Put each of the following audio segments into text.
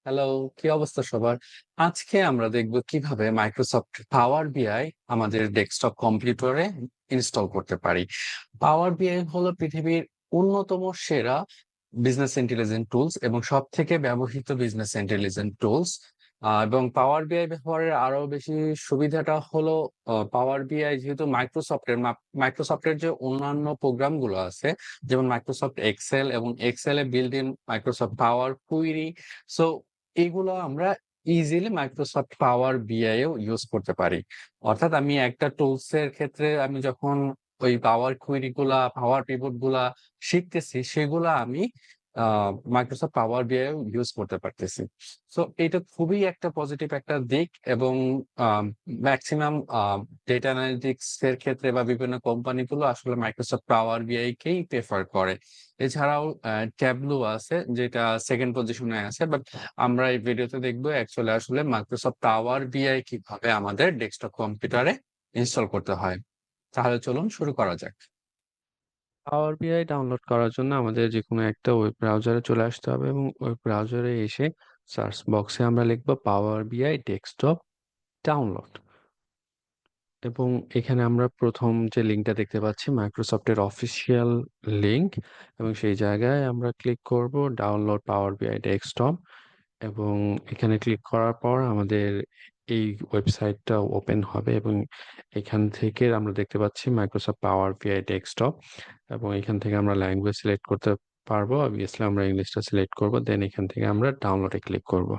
Hello, কি অবস্থা সবার? আজকে আমরা দেখব কিভাবে মাইক্রোসফট পাওয়ার বিআই আমাদের ডেস্কটপ কম্পিউটারে ইনস্টল করতে পারি। পাওয়ার বিআই হলো পৃথিবীর অন্যতম সেরা বিজনেস ইন্টেলিজেন্ট টুলস এবং সবথেকে ব্যবহৃত বিজনেস ইন্টেলিজেন্ট টুলস। এবং পাওয়ার বিআই ব্যবহারের আরো বেশি সুবিধাটা হলো পাওয়ার বিআই যেহেতু মাইক্রোসফটের যে অন্যান্য প্রোগ্রামগুলো আছে, যেমন মাইক্রোসফট এক্সেল এবং এক্সেল এ built in Microsoft Power Query. So এইগুলো আমরা ইজিলি মাইক্রোসফট পাওয়ার বিআই এও ইউজ করতে পারি। অর্থাৎ আমি একটা টুলস এর ক্ষেত্রে আমি যখন ওই পাওয়ার কুইরি গুলা পাওয়ার পিভট গুলা শিখতেছি, সেগুলা আমি মাইক্রোসফট পাওয়ার বিআই ইউজ করতে পারতেছি। সো এটা খুবই একটা পজিটিভ একটা দিক এবং ম্যাক্সিমাম ডেটা অ্যানালিটিক্স এর ক্ষেত্রে বা বিভিন্ন কোম্পানিগুলো আসলে মাইক্রোসফট পাওয়ার বিআই কেই প্রেফার করে। এছাড়াও ট্যাবলু আছে যেটা সেকেন্ড পজিশনে আছে, বাট আমরা এই ভিডিওতে দেখবো অ্যাকচুয়ালি আসলে মাইক্রোসফট পাওয়ার বিআই কিভাবে আমাদের ডেস্কটপ কম্পিউটারে ইনস্টল করতে হয়। তাহলে চলুন শুরু করা যাক। পাওয়ার বিআই ডাউনলোড করার জন্য আমাদের যে কোনো একটা ওয়েব ব্রাউজারে চলে আসতে হবে এবং ওয়েব ব্রাউজারে এসে সার্চ বক্সে আমরা লিখবো পাওয়ার বিআই ডেস্কটপ ডাউনলোড। এবং এখানে আমরা প্রথম যে লিঙ্কটা দেখতে পাচ্ছি মাইক্রোসফটের অফিসিয়াল লিঙ্ক, এবং সেই জায়গায় আমরা ক্লিক করব ডাউনলোড পাওয়ার বিআই ডেস্কটপ। এবং এখানে ক্লিক করার পর আমাদের এই ওয়েবসাইটটা ওপেন হবে এবং এখান থেকে আমরা দেখতে পাচ্ছি মাইক্রোসফট পাওয়ার বিআই ডেস্কটপ। এবং এখান থেকে আমরা ল্যাঙ্গুয়েজ সিলেক্ট করতে পারবো, অবভিয়াসলি আমরা ইংলিশটা সিলেক্ট করব, দেন এখান থেকে আমরা ডাউনলোডে ক্লিক করব।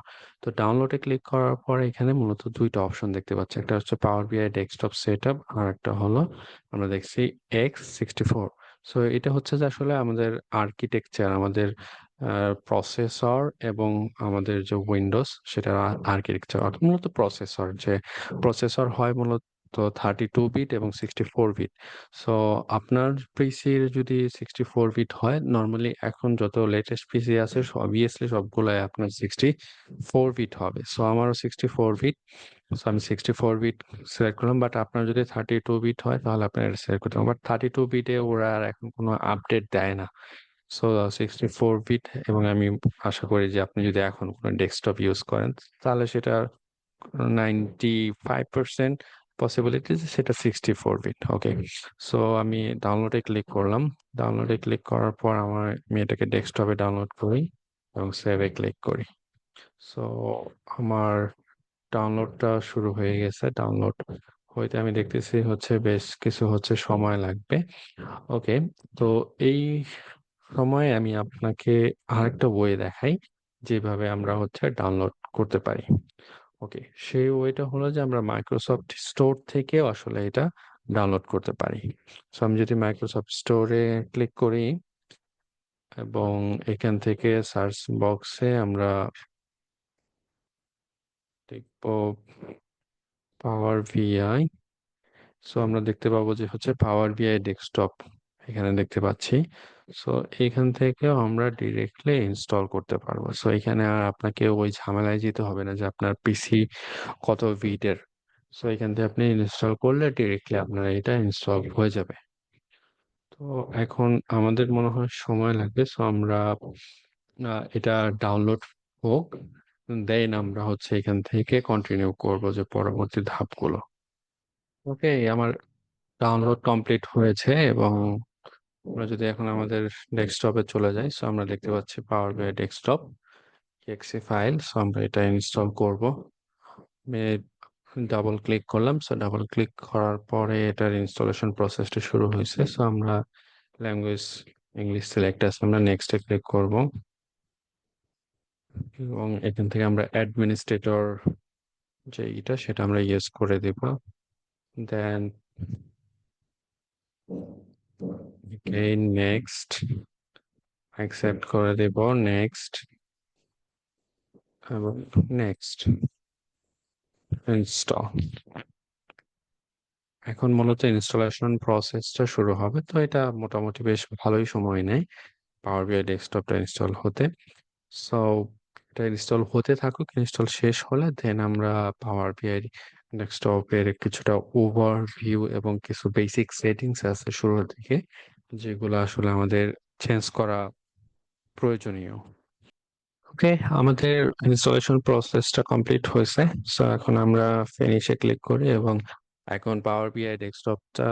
তো ডাউনলোডে ক্লিক করার পরে এখানে মূলত দুইটা অপশন দেখতে পাচ্ছি, একটা হচ্ছে পাওয়ার বিআই ডেস্কটপ সেট আপ, আর একটা হলো আমরা দেখছি X64। সো এটা হচ্ছে যে আসলে আমাদের আর্কিটেকচার, আমাদের প্রসেসর এবং আমাদের যে উইন্ডোজ সেটার আর্কিটেকচার, অর্থাৎ মূলত প্রসেসর, যে প্রসেসর হয় মূলত 32 বিট এবং 64 বিট। সো আপনার পিসির যদি 64 বিট হয়, নর্মালি এখন যত লেটেস্ট পিসি আছে অবভিয়াসলি সবগুলাই আপনার 64 বিট হবে। সো আমারও 64 বিট, সো আমি 64 বিট সিলেক্ট করলাম। বাট আপনার যদি 32 বিট হয় তাহলে আপনার এটা সিলেক্ট করতে হবে, বাট 32 বিটে ওরা আর এখন কোনো আপডেট দেয় না। সো 64 বিট, এবং আমি আশা করি যে আপনি যদি এখন কোনো ডেস্কটপ ইউজ করেন তাহলে সেটা 95% পসিবিলিটি যে সেটা 64 বিট। ওকে, সো আমি ডাউনলোডে ক্লিক করলাম। ডাউনলোডে ক্লিক করার পর আমি এটাকে ডেস্কটপে ডাউনলোড করি এবং সেভে ক্লিক করি। সো আমার ডাউনলোডটা শুরু হয়ে গেছে। ডাউনলোড হইতে আমি দেখতেছি হচ্ছে বেশ কিছু হচ্ছে সময় লাগবে। ওকে, তো এই সময় আমি আপনাকে আরেকটা ওয়ে দেখাই যেভাবে আমরা হচ্ছে ডাউনলোড করতে পারি। ওকে, সেই ওয়েটা হলো যে আমরা মাইক্রোসফট স্টোর থেকেও আসলে এটা ডাউনলোড করতে পারি। সো আমি যদি মাইক্রোসফট স্টোরে ক্লিক করি এবং এখান থেকে সার্চ বক্সে আমরা দেখব পাওয়ার ভিআই। সো আমরা দেখতে পাবো যে হচ্ছে পাওয়ার বিআই ডেস্কটপ এখানে দেখতে পাচ্ছি। সো এখান থেকেও আমরা ডিরেক্টলি ইনস্টল করতে পারবো। সো এখানে আর আপনাকে ওই ঝামেলায় যেতে হবে না যে আপনার পিসি কত ভিটের। সো এখান থেকে আপনি ইনস্টল করলে ডিরেক্টলি আপনার এটা ইনস্টল হয়ে যাবে। তো এখন আমাদের মনে হয় সময় লাগবে, সো আমরা এটা ডাউনলোড হোক, দেন আমরা হচ্ছে এখান থেকে কন্টিনিউ করব যে পরবর্তী ধাপগুলো। ওকে, আমার ডাউনলোড কমপ্লিট হয়েছে এবং আমরা যদি এখন আমাদের ডেস্কটপে চলে যাই, সো আমরা দেখতে পাচ্ছি পাওয়ার বিআই ডেস্কটপ এক্সি ফাইল। সো আমরা এটা ইনস্টল করব। ডাবল ক্লিক করলাম। সো ডাবল ক্লিক করার পরে এটার ইনস্টলেশন প্রসেসটা শুরু হয়েছে। সো আমরা ল্যাঙ্গুয়েজ ইংলিশ সিলেক্ট আছে, আমরা নেক্সটে ক্লিক করব এবং এখান থেকে আমরা অ্যাডমিনিস্ট্রেটর যে এটা সেটা আমরা ইউজ করে দেব। দেন নেক্সট অ্যাকসেপ্ট করে দেব, নেক্সট এবং নেক্সট ইনস্টল। এখন মূলত ইনস্টলেশন প্রসেসটা শুরু হবে, তো এটা মোটামুটি বেশ ভালোই সময় নেয় পাওয়ার বিআই ডেস্কটপটা ইনস্টল হতে। সো এটা ইনস্টল হতে থাকুক, ইনস্টল শেষ হলে দেন আমরা পাওয়ার বিআই ডেস্কটপের কিছুটা ওভারভিউ এবং কিছু বেসিক সেটিংস আছে শুরুর দিকে যেগুলো আসলে আমাদের চেঞ্জ করা প্রয়োজনীয়। ওকে, আমাদের ইনস্টলেশন প্রসেসটা কমপ্লিট হয়েছে। সো এখন আমরা ফিনিশে ক্লিক করি এবং এখন পাওয়ার বিআই ডেস্কটপটা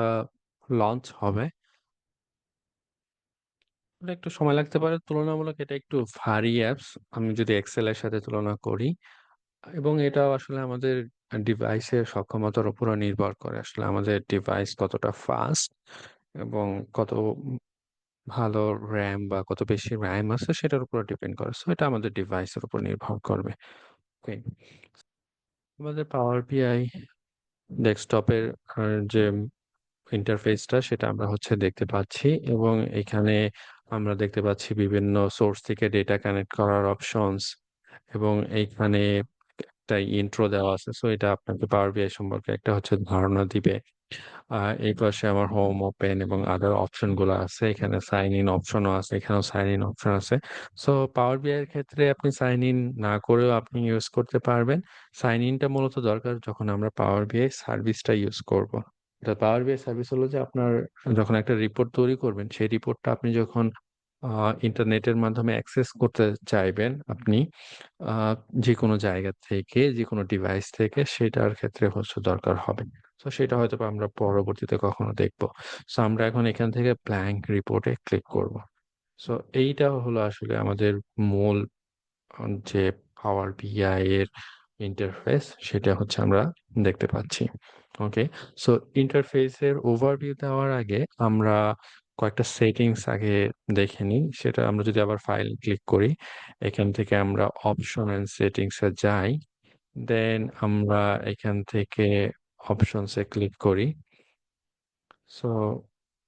লঞ্চ হবে। এটা একটু সময় লাগতে পারে, তুলনামূলক এটা একটু ভারী অ্যাপস আমি যদি এক্সেল এর সাথে তুলনা করি, এবং এটাও আসলে আমাদের ডিভাইসের সক্ষমতার উপরও নির্ভর করে, আসলে আমাদের ডিভাইস কতটা ফাস্ট এবং কত ভালো র্যাম বা কত বেশি র্যাম আছে সেটার উপর ডিপেন্ড করে। সো এটা আমাদের ডিভাইসের উপর নির্ভর করবে। ওকে, আমাদের পাওয়ার বিআই ডেস্কটপের যে ইন্টারফেসটা সেটা আমরা হচ্ছে দেখতে পাচ্ছি, এবং এখানে আমরা দেখতে পাচ্ছি বিভিন্ন সোর্স থেকে ডেটা কানেক্ট করার অপশনস, এবং এইখানে একটা ইন্ট্রো দেওয়া আছে। সো এটা আপনাকে পাওয়ার বিআই সম্পর্কে একটা হচ্ছে ধারণা দিবে। এই পাশে আমার হোম ওপেন এবং আদার অপশন গুলো আছে, এখানে সাইন ইন অপশনও আছে, এখানেও সাইন ইন অপশন আছে। সো পাওয়ার বিআই এর ক্ষেত্রে আপনি সাইন ইন না করেও আপনি ইউজ করতে পারবেন। সাইন ইনটা মূলত দরকার যখন আমরা পাওয়ার বিআই সার্ভিসটা ইউজ করব। পাওয়ার বিআই সার্ভিস হলো যে আপনার যখন একটা রিপোর্ট তৈরি করবেন, সেই রিপোর্টটা আপনি যখন ইন্টারনেটের মাধ্যমে অ্যাক্সেস করতে চাইবেন আপনি, আহ যে কোনো জায়গা থেকে, যে কোনো ডিভাইস থেকে, সেটার ক্ষেত্রে হচ্ছে দরকার হবে। তো সেটা হয়তো বা আমরা পরবর্তীতে কখনো দেখবো। সো আমরা এখন এখান থেকে ব্ল্যাঙ্ক রিপোর্টে ক্লিক করব। সো এইটা হলো আসলে আমাদের মূল যে পাওয়ার বিআই এর ইন্টারফেস, সেটা হচ্ছে আমরা দেখতে পাচ্ছি। ওকে, সো ইন্টারফেসের ওভারভিউ দেওয়ার আগে আমরা কয়েকটা সেটিংস আগে দেখে নিই। সেটা আমরা যদি আবার ফাইল ক্লিক করি, এখান থেকে আমরা অপশন এন্ড সেটিংস এ যাই, দেন আমরা এখান থেকে অপশনস এ ক্লিক করি। সো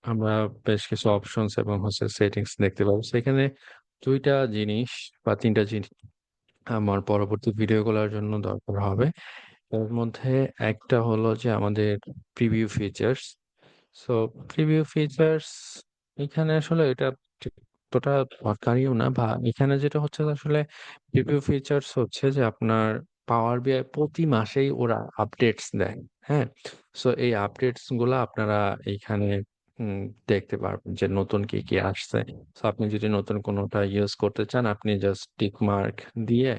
আমরা বেশ কিছু অপশনস এবং হচ্ছে সেটিংস দেখতে পাবো। সেখানে দুইটা জিনিস বা তিনটা জিনিস আমার পরবর্তী ভিডিওগুলোর জন্য দরকার হবে। এর মধ্যে একটা হলো যে আমাদের preview features. So preview features এখানে আসলে এটা ঠিক অতটা দরকারিও না, বা এখানে যেটা হচ্ছে যে আসলে প্রিভিউ ফিচার্স হচ্ছে যে আপনার পাওয়ার বিআই প্রতি মাসেই ওরা আপডেটস দেয়। হ্যাঁ, সো এই আপডেটস গুলা আপনারা এইখানে উম, দেখতে পারবেন যে নতুন কি কি আসছে। সো আপনি যদি নতুন কোনোটা ইউজ করতে চান, আপনি জাস্ট টিক মার্ক দিয়ে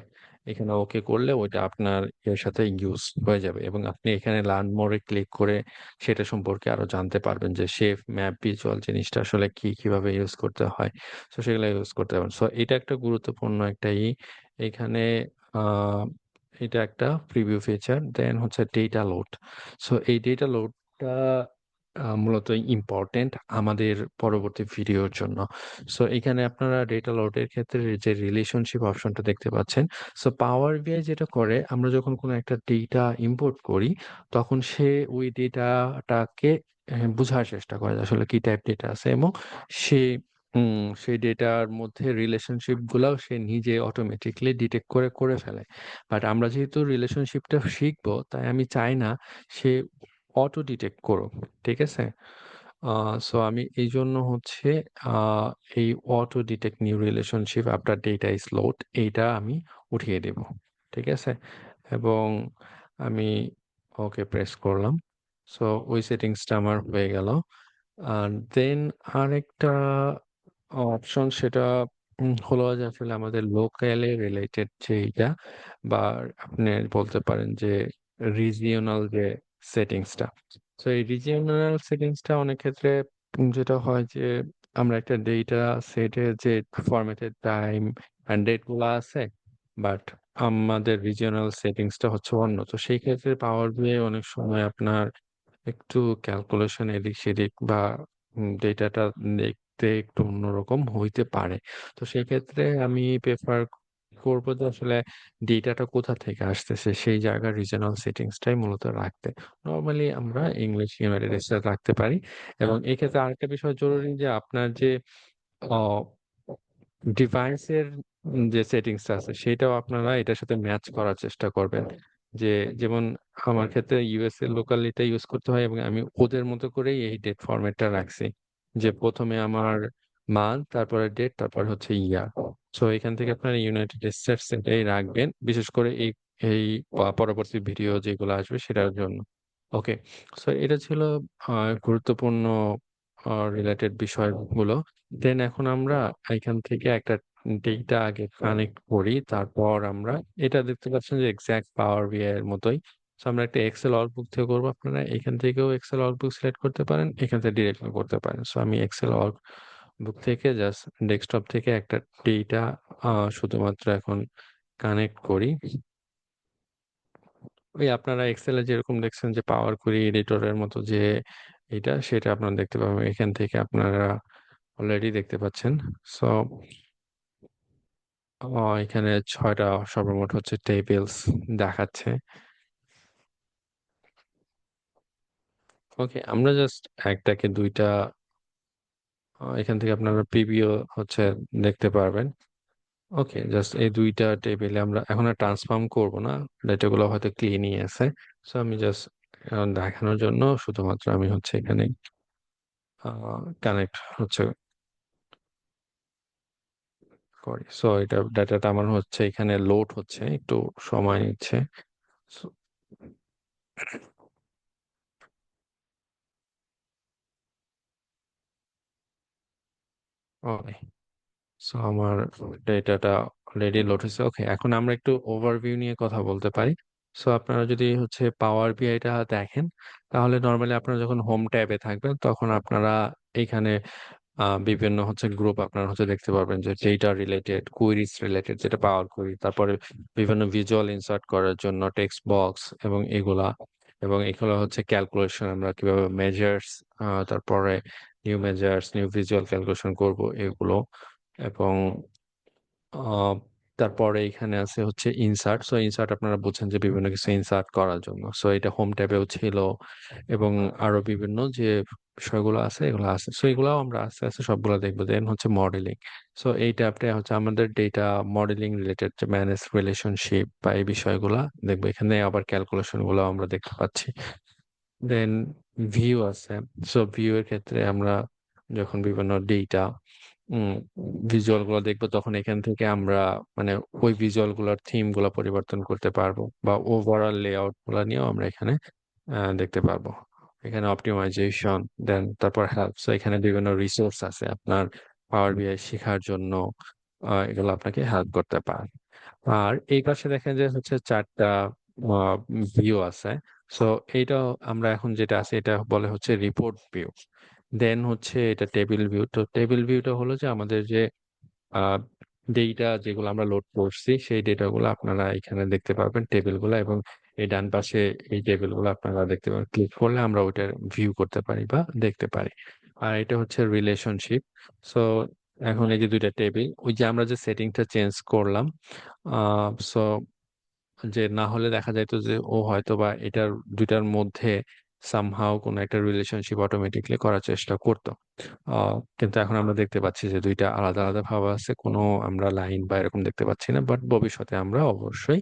এখানে ওকে করলে ওইটা আপনার এর সাথে ইউজ হয়ে যাবে, এবং আপনি এখানে লার্ন মোরে ক্লিক করে সেটা সম্পর্কে আরো জানতে পারবেন যে শেপ ম্যাপ ভিজুয়াল জিনিসটা আসলে কি, কিভাবে ইউজ করতে হয়। তো সেগুলো ইউজ করতে পারবেন। সো এটা একটা গুরুত্বপূর্ণ একটা এখানে আহ এটা একটা প্রিভিউ ফিচার। দেন হচ্ছে ডেটা লোড। সো এই ডেটা লোডটা মূলত ইম্পর্টেন্ট আমাদের পরবর্তী ভিডিওর জন্য। সো এখানে আপনারা ডেটা লোডের ক্ষেত্রে যে রিলেশনশিপ অপশনটা দেখতে পাচ্ছেন। সো পাওয়ার বিআই যেটা করে, আমরা যখন কোনো একটা ডেটা ইম্পোর্ট করি, তখন সে ওই ডেটাটাকে বোঝার চেষ্টা করে যে আসলে কি টাইপ ডেটা আছে, এবং সে সেই ডেটার মধ্যে রিলেশনশিপ গুলাও সে নিজে অটোমেটিকলি ডিটেক্ট করে করে ফেলে। বাট আমরা যেহেতু রিলেশনশিপটা শিখবো, তাই আমি চাই না সে অটো ডিটেক্ট করুক। ঠিক আছে, সো আমি এই জন্য হচ্ছে আহ, এই auto detect new relationship after data is load, এইটা আমি উঠিয়ে দেব। ঠিক আছে, এবং আমি ওকে প্রেস করলাম। সো ওই সেটিংসটা আমার হয়ে গেল। আর দেন আরেকটা অপশন, সেটা হলো যে আসলে আমাদের লোকালে রিলেটেড যেটা, বা আপনি বলতে পারেন যে রিজিওনাল যে সেটিংসটা। তো এই রিজিওনাল সেটিংসটা অনেক ক্ষেত্রে যেটা হয় যে আমরা একটা ডেটা সেটের যে ফরম্যাটেড টাইম অ্যান্ড ডেট গুলো আছে, বাট আমাদের রিজিওনাল সেটিংসটা হচ্ছে অন্য। তো সেই ক্ষেত্রে পাওয়ার বিআই অনেক সময় আপনার একটু ক্যালকুলেশন এদিক সেদিক, বা ডেটাটা দেখতে একটু অন্যরকম হইতে পারে। তো সেক্ষেত্রে আমি প্রেফার করবো যে আসলে ডেটাটা কোথা থেকে আসতেছে সেই জায়গার রিজনাল সেটিংসটাই মূলত রাখতে। নর্মালি আমরা ইংলিশ ইউনাইটেড স্টেটস রাখতে পারি। এবং এক্ষেত্রে আরেকটা বিষয় জরুরি যে আপনার যে ডিভাইসের যে সেটিংসটা আছে সেটাও আপনারা এটার সাথে ম্যাচ করার চেষ্টা করবেন। যে যেমন আমার ক্ষেত্রে ইউএস এর লোকালিটা ইউজ করতে হয়, এবং আমি ওদের মতো করেই এই ডেট ফরম্যাটটা রাখছি, যে প্রথমে আমার মান্থ, তারপরে ডেট, তারপর হচ্ছে ইয়ার। সো এখান থেকে আপনারা ইউনাইটেড স্টেটস এটাই রাখবেন, বিশেষ করে এই এই পরবর্তী ভিডিও যেগুলো আসবে সেটার জন্য। ওকে, সো এটা ছিল গুরুত্বপূর্ণ রিলেটেড বিষয়গুলো। দেন এখন আমরা এখান থেকে একটা ডেটা আগে কানেক্ট করি, তারপর আমরা এটা দেখতে পাচ্ছেন যে এক্সাক্ট পাওয়ার বিআই এর মতোই। সো আমরা একটা এক্সেল ওয়ার্কবুক থেকে করবো, আপনারা এখান থেকেও এক্সেল ওয়ার্কবুক সিলেক্ট করতে পারেন, এখান থেকে ডিরেক্টলি করতে পারেন। সো আমি এক্সেল ওয়ার্কবুক থেকে জাস্ট ডেস্কটপ থেকে একটা ডেটা শুধুমাত্র এখন কানেক্ট করি। ওই আপনারা এক্সেলে যেরকম দেখছেন যে পাওয়ার কুড়ি এডিটরের মতো যে এটা, সেটা আপনারা দেখতে পাবেন এখান থেকে, আপনারা অলরেডি দেখতে পাচ্ছেন। সো এখানে 6টা সর্বমোট হচ্ছে টেবিলস দেখাচ্ছে। ওকে, আমরা জাস্ট একটাকে দুইটা এখান থেকে আপনারা প্রিভিউ হচ্ছে দেখতে পারবেন। ওকে, জাস্ট এই দুইটা টেবিলে আমরা এখন আর ট্রান্সফর্ম করব না, ডেটাগুলো হয়তো ক্লিনই আছে। সো আমি জাস্ট দেখানোর জন্য শুধুমাত্র আমি হচ্ছে এখানে কানেক্ট হচ্ছে করি। সো এটা ডাটাটা আমার হচ্ছে এখানে লোড হচ্ছে, একটু সময় নিচ্ছে। So, okay. সো আমার ডেটাটা অলরেডি লোড হয়েছে। ওকে, এখন আমরা একটু ওভারভিউ নিয়ে কথা বলতে পারি। সো আপনারা যদি হচ্ছে পাওয়ার বিআইটা দেখেন, তাহলে নর্মালি আপনারা যখন হোম ট্যাবে থাকবেন তখন আপনারা এখানে বিভিন্ন হচ্ছে গ্রুপ আপনারা হচ্ছে দেখতে পারবেন যে ডেটা রিলেটেড, কুইরিজ রিলেটেড, যেটা পাওয়ার কুইরি, তারপরে বিভিন্ন ভিজুয়াল ইনসার্ট করার জন্য টেক্সট বক্স এবং এগুলা, এবং এগুলো হচ্ছে ক্যালকুলেশন, আমরা কিভাবে মেজার্স, তারপরে new measures, new visual calculation করব এগুলো, এবং আহ, তারপরে এখানে আছে হচ্ছে ইনসার্ট। সো ইনসার্ট আপনারা বুঝছেন যে বিভিন্ন কিছু ইনসার্ট করার জন্য। সো এটা হোম ট্যাবেও ছিল, এবং আরো বিভিন্ন যে বিষয়গুলো আছে এগুলো আছে। সো এগুলাও আমরা আস্তে আস্তে সবগুলো দেখবো। দেন হচ্ছে মডেলিং। সো এই ট্যাবটা হচ্ছে আমাদের ডেটা মডেলিং রিলেটেড, যে ম্যানেজ রিলেশনশিপ বা এই বিষয়গুলা দেখবো। এখানে আবার ক্যালকুলেশন গুলো আমরা দেখতে পাচ্ছি। দেন ভিউ আছে। সো ভিউ এর ক্ষেত্রে আমরা যখন বিভিন্ন ডেটা ভিজুয়াল গুলো দেখবো, তখন এখান থেকে আমরা মানে ওই ভিজুয়াল গুলোর থিম গুলো পরিবর্তন করতে পারবো, বা ওভারঅল লেআউট গুলো নিয়েও আমরা এখানে দেখতে পারবো। এখানে অপটিমাইজেশন, দেন তারপর হেল্প। সো এখানে বিভিন্ন রিসোর্স আছে আপনার পাওয়ার বিআই শেখার জন্য, এগুলো আপনাকে হেল্প করতে পারে। আর এই পাশে দেখেন যে হচ্ছে 4টা ভিউ আছে। সো এইটা আমরা এখন যেটা আছে এটা বলে হচ্ছে রিপোর্ট ভিউ। দেন হচ্ছে এটা টেবিল ভিউ। তো টেবিল ভিউটা হলো যে আমাদের যে ডেটা যেগুলো আমরা লোড করছি সেই ডেটাগুলো আপনারা এখানে দেখতে পাবেন, টেবিলগুলো, এবং এই ডান পাশে এই টেবিলগুলো আপনারা দেখতে পাবেন। ক্লিক করলে আমরা ওইটার ভিউ করতে পারি বা দেখতে পারি। আর এটা হচ্ছে রিলেশনশিপ। সো এখন এই যে দুইটা টেবিল, ওই যে আমরা যে সেটিংটা চেঞ্জ করলাম, সো যে না হলে দেখা যাইতো যে ও হয়তো বা এটার দুইটার মধ্যে সামহাও কোনো একটা রিলেশনশিপ অটোমেটিকলি করার চেষ্টা করতো। কিন্তু এখন আমরা দেখতে পাচ্ছি যে দুইটা আলাদা আলাদা ভাবে আছে, কোনো আমরা লাইন বা এরকম দেখতে পাচ্ছি না। বাট ভবিষ্যতে আমরা অবশ্যই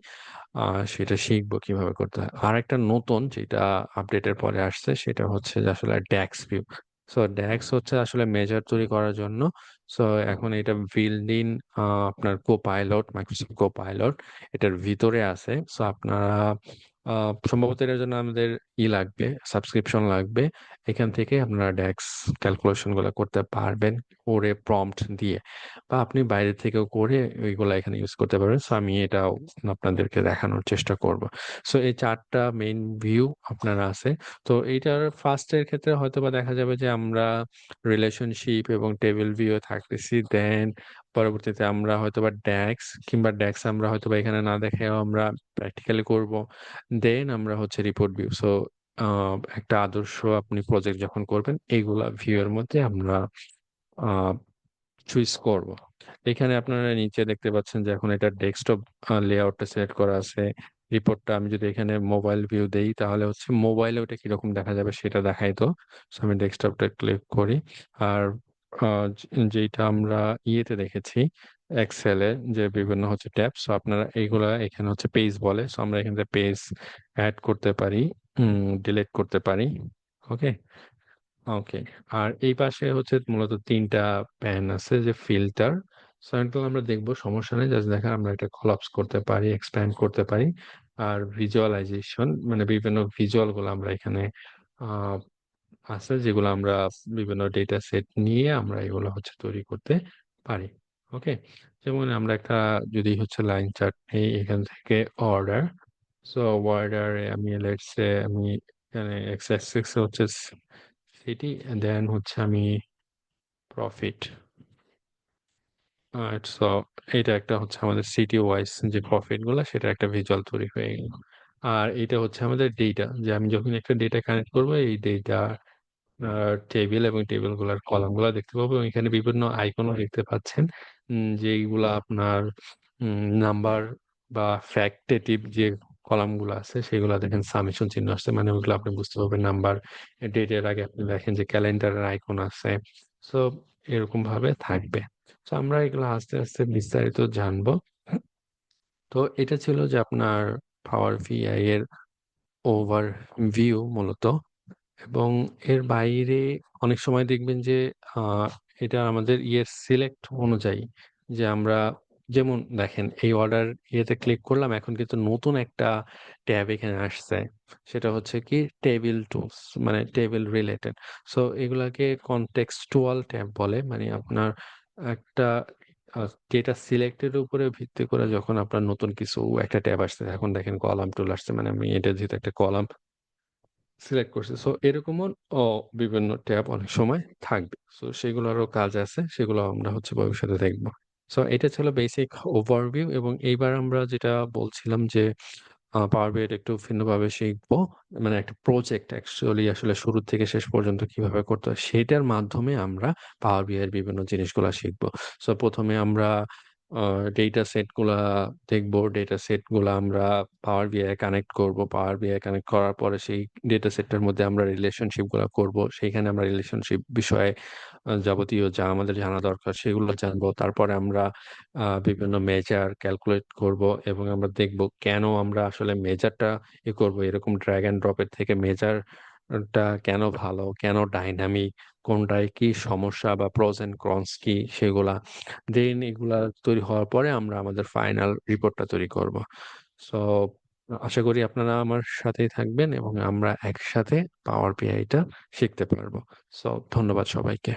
সেটা শিখবো কিভাবে করতে হয়। আর একটা নতুন যেটা আপডেটের পরে আসছে সেটা হচ্ছে যে আসলে ড্যাক্স ভিউ। সো ড্যাক্স হচ্ছে আসলে মেজার তৈরি করার জন্য। সো এখন এটা বিল্ড ইন আপনার কোপাইলট, মাইক্রোসফট কোপাইলট এটার ভিতরে আছে। সো আপনারা সম্ভবত এটার জন্য আমাদের লাগবে, সাবস্ক্রিপশন লাগবে। এখান থেকে আপনারা ড্যাক্স ক্যালকুলেশন গুলো করতে পারবেন করে প্রম্পট দিয়ে, বা আপনি বাইরে থেকেও করে ওইগুলা এখানে ইউজ করতে পারবেন। সো আমি এটাও আপনাদেরকে দেখানোর চেষ্টা করব। সো এই 4টা মেইন ভিউ আপনারা আছে। তো এইটার ফার্স্টের ক্ষেত্রে হয়তো বা দেখা যাবে যে আমরা রিলেশনশিপ এবং টেবিল ভিউ থাকতেছি। দেন পরবর্তীতে আমরা হয়তোবা ড্যাক্স, কিংবা ড্যাক্স আমরা হয়তোবা এখানে না দেখেও আমরা প্র্যাকটিক্যালি করব। দেন আমরা হচ্ছে রিপোর্ট ভিউ। সো একটা আদর্শ আপনি প্রজেক্ট যখন করবেন এইগুলা ভিউ এর মধ্যে আমরা চুজ করব। এখানে আপনারা নিচে দেখতে পাচ্ছেন যে এখন এটা ডেস্কটপ লেআউটটা সিলেক্ট করা আছে। রিপোর্টটা আমি যদি এখানে মোবাইল ভিউ দেই তাহলে হচ্ছে মোবাইলে ওটা কিরকম দেখা যাবে সেটা দেখাই তো। So আমি ডেস্কটপটা ক্লিক করি। আর যেটা আমরা ইয়েতে দেখেছি এক্সেলে, যে বিভিন্ন হচ্ছে ট্যাব, সো আপনারা এইগুলা এখানে হচ্ছে পেজ বলে। সো আমরা এখান থেকে পেজ অ্যাড করতে পারি, ডিলিট করতে পারি। ওকে, ওকে। আর এই পাশে হচ্ছে মূলত 3টা প্যান আছে, যে ফিল্টার। সো এগুলো আমরা দেখবো, সমস্যা নেই। জাস্ট দেখা আমরা এটা কলাপস করতে পারি, এক্সপ্যান্ড করতে পারি। আর ভিজুয়ালাইজেশন, মানে বিভিন্ন ভিজুয়াল গুলো আমরা এখানে আহ আছে, যেগুলো আমরা বিভিন্ন ডেটা সেট নিয়ে আমরা এগুলো হচ্ছে তৈরি করতে পারি। ওকে, যেমন আমরা একটা যদি হচ্ছে লাইন চার্ট নেই এখান থেকে অর্ডার, সো অর্ডারে আমি লেটস সে আমি এখানে এক্স অ্যাক্সিস হচ্ছে সিটি, দেন হচ্ছে আমি প্রফিট। সো এটা একটা হচ্ছে আমাদের সিটি ওয়াইজ যে প্রফিট গুলা, সেটা একটা ভিজুয়াল তৈরি হয়ে গেল। আর এটা হচ্ছে আমাদের ডেটা, যে আমি যখন একটা ডেটা কানেক্ট করবো এই ডেটা টেবিল এবং টেবিল গুলার কলাম গুলা দেখতে পাবো, এবং এখানে বিভিন্ন আইকনও দেখতে পাচ্ছেন, যেগুলা আপনার নাম্বার বা ফ্যাক্টেটিভ যে কলাম গুলো আছে সেগুলো দেখেন সামেশন চিহ্ন আসছে, মানে ওইগুলো আপনি বুঝতে পারবেন নাম্বার। ডেটের আগে আপনি দেখেন যে ক্যালেন্ডারের আইকন আছে। সো এরকম ভাবে থাকবে। তো আমরা এগুলো আস্তে আস্তে বিস্তারিত জানবো। তো এটা ছিল যে আপনার পাওয়ার বিআই এর ওভারভিউ মূলত। এবং এর বাইরে অনেক সময় দেখবেন যে আহ, এটা আমাদের ইয়ের সিলেক্ট অনুযায়ী, যে আমরা যেমন দেখেন এই অর্ডার ইয়েতে ক্লিক করলাম, এখন কিন্তু নতুন একটা ট্যাব এখানে আসছে, সেটা হচ্ছে কি টেবিল টুলস, মানে টেবিল রিলেটেড। সো এগুলাকে কনটেক্সটুয়াল ট্যাব বলে, মানে আপনার একটা ডেটা সিলেক্টের উপরে ভিত্তি করে যখন আপনার নতুন কিছু একটা ট্যাব আসছে, এখন দেখেন কলাম টুল আসছে, মানে আমি এটা যেহেতু একটা কলাম সিলেক্ট করছি, সো এরকমও বিভিন্ন ট্যাব অনেক সময় থাকবে। সো সেগুলোরও কাজ আছে, সেগুলো আমরা হচ্ছে ভবিষ্যতে দেখবো। সো এটা ছিল বেসিক ওভারভিউ, এবং এইবার আমরা যেটা বলছিলাম যে পাওয়ার বিআই একটু ভিন্নভাবে শিখবো, মানে একটা প্রজেক্ট অ্যাকচুয়ালি আসলে শুরু থেকে শেষ পর্যন্ত কিভাবে করতে হয় সেটার মাধ্যমে আমরা পাওয়ার বিআই এর বিভিন্ন জিনিসগুলো শিখবো। সো প্রথমে আমরা ডেটা সেট গুলা দেখবো, ডেটা সেট গুলা আমরা পাওয়ার বিআই কানেক্ট করব, পাওয়ার বিআই কানেক্ট করার পরে সেই ডেটা সেটটার মধ্যে আমরা রিলেশনশিপ গুলা করব, সেইখানে আমরা রিলেশনশিপ বিষয়ে যাবতীয় যা আমাদের জানা দরকার সেগুলো জানবো। তারপরে আমরা বিভিন্ন মেজার ক্যালকুলেট করব, এবং আমরা দেখব কেন আমরা আসলে মেজারটা করব, এরকম ড্র্যাগ অ্যান্ড ড্রপের থেকে মেজারটা কেন ভালো, কেন ডাইনামিক, কোনটায় কি সমস্যা বা প্রোজ এন্ড কনস কি সেগুলা। দেন এগুলা তৈরি হওয়ার পরে আমরা আমাদের ফাইনাল রিপোর্টটা তৈরি করব। সো আশা করি আপনারা আমার সাথেই থাকবেন এবং আমরা একসাথে পাওয়ার বিআইটা শিখতে পারবো। সো ধন্যবাদ সবাইকে।